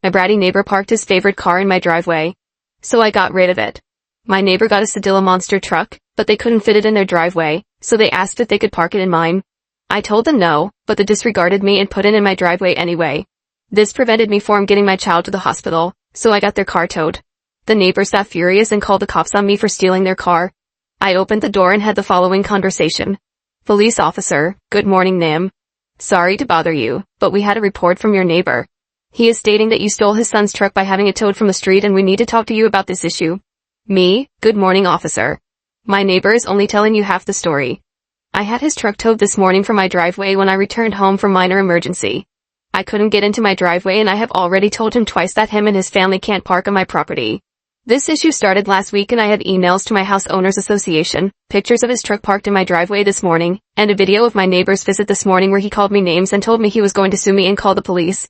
My bratty neighbor parked his favorite car in my driveway. So I got rid of it. My neighbor got a Sedilla monster truck, but they couldn't fit it in their driveway, so they asked if they could park it in mine. I told them no, but they disregarded me and put it in my driveway anyway. This prevented me from getting my child to the hospital, so I got their car towed. The neighbors got furious and called the cops on me for stealing their car. I opened the door and had the following conversation. Police officer, good morning ma'am. Sorry to bother you, but we had a report from your neighbor. He is stating that you stole his son's truck by having it towed from the street and we need to talk to you about this issue. Me, good morning officer. My neighbor is only telling you half the story. I had his truck towed this morning from my driveway when I returned home from minor emergency. I couldn't get into my driveway and I have already told him twice that him and his family can't park on my property. This issue started last week and I had emails to my house owners association, pictures of his truck parked in my driveway this morning, and a video of my neighbor's visit this morning where he called me names and told me he was going to sue me and call the police.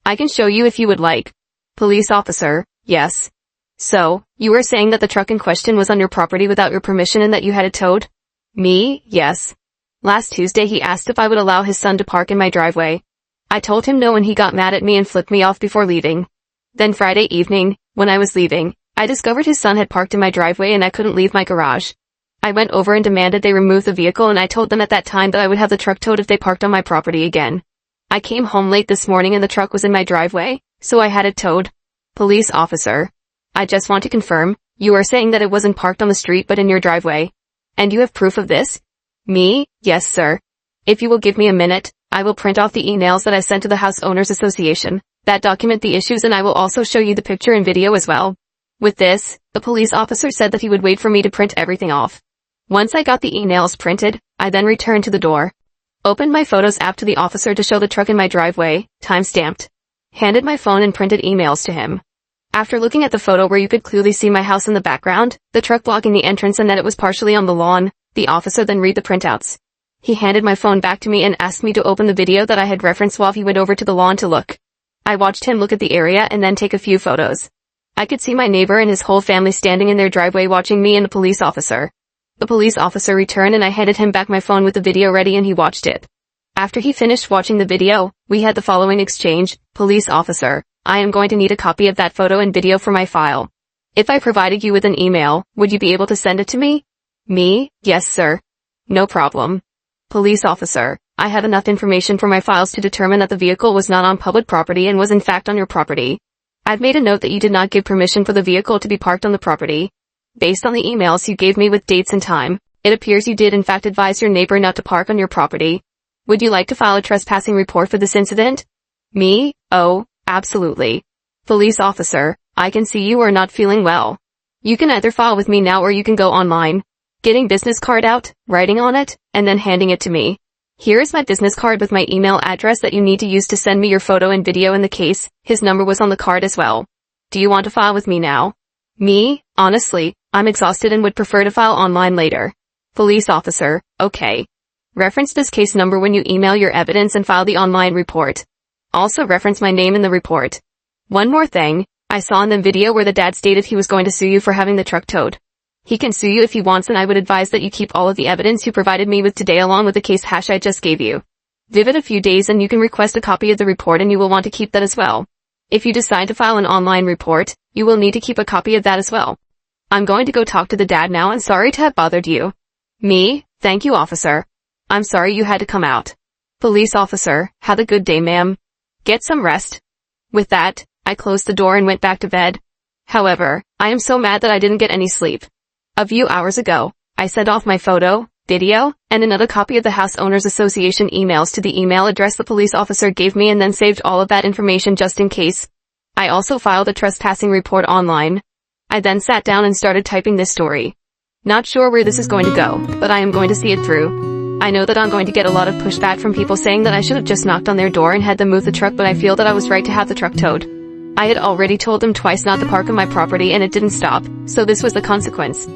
I can show you if you would like. Police officer, yes. So, you were saying that the truck in question was on your property without your permission and that you had it towed? Me, yes. Last Tuesday he asked if I would allow his son to park in my driveway. I told him no and he got mad at me and flipped me off before leaving. Then Friday evening, when I was leaving, I discovered his son had parked in my driveway and I couldn't leave my garage. I went over and demanded they remove the vehicle and I told them at that time that I would have the truck towed if they parked on my property again. I came home late this morning and the truck was in my driveway, so I had it towed. Police officer. I just want to confirm, you are saying that it wasn't parked on the street but in your driveway. And you have proof of this? Me, yes sir. If you will give me a minute, I will print off the emails that I sent to the House Owners Association, that document the issues and I will also show you the picture and video as well. With this, the police officer said that he would wait for me to print everything off. Once I got the emails printed, I then returned to the door. Opened my Photos app to the officer to show the truck in my driveway, time-stamped. Handed my phone and printed emails to him. After looking at the photo where you could clearly see my house in the background, the truck blocking the entrance and that it was partially on the lawn, the officer then read the printouts. He handed my phone back to me and asked me to open the video that I had referenced while he went over to the lawn to look. I watched him look at the area and then take a few photos. I could see my neighbor and his whole family standing in their driveway watching me and the police officer. The police officer returned and I handed him back my phone with the video ready and he watched it. After he finished watching the video, we had the following exchange. Police officer, I am going to need a copy of that photo and video for my file. If I provided you with an email, would you be able to send it to me? Me, yes sir. No problem. Police officer, I have enough information for my files to determine that the vehicle was not on public property and was in fact on your property. I've made a note that you did not give permission for the vehicle to be parked on the property. Based on the emails you gave me with dates and time, it appears you did in fact advise your neighbor not to park on your property. Would you like to file a trespassing report for this incident? Me? Oh, absolutely. Police officer, I can see you are not feeling well. You can either file with me now or you can go online. Getting business card out, writing on it, and then handing it to me. Here is my business card with my email address that you need to use to send me your photo and video in the case. His number was on the card as well. Do you want to file with me now? Me, honestly, I'm exhausted and would prefer to file online later. Police officer, okay. Reference this case number when you email your evidence and file the online report. Also reference my name in the report. One more thing, I saw in the video where the dad stated he was going to sue you for having the truck towed. He can sue you if he wants and I would advise that you keep all of the evidence you provided me with today along with the case hash I just gave you. Give it a few days and you can request a copy of the report and you will want to keep that as well. If you decide to file an online report, you will need to keep a copy of that as well. I'm going to go talk to the dad now and sorry to have bothered you. Me, thank you officer. I'm sorry you had to come out. Police officer, have a good day ma'am. Get some rest. With that, I closed the door and went back to bed. However, I am so mad that I didn't get any sleep. A few hours ago, I sent off my photo, video, and another copy of the House Owners Association emails to the email address the police officer gave me and then saved all of that information just in case. I also filed a trespassing report online. I then sat down and started typing this story. Not sure where this is going to go, but I am going to see it through. I know that I'm going to get a lot of pushback from people saying that I should have just knocked on their door and had them move the truck, but I feel that I was right to have the truck towed. I had already told them twice not to park on my property and it didn't stop, so this was the consequence.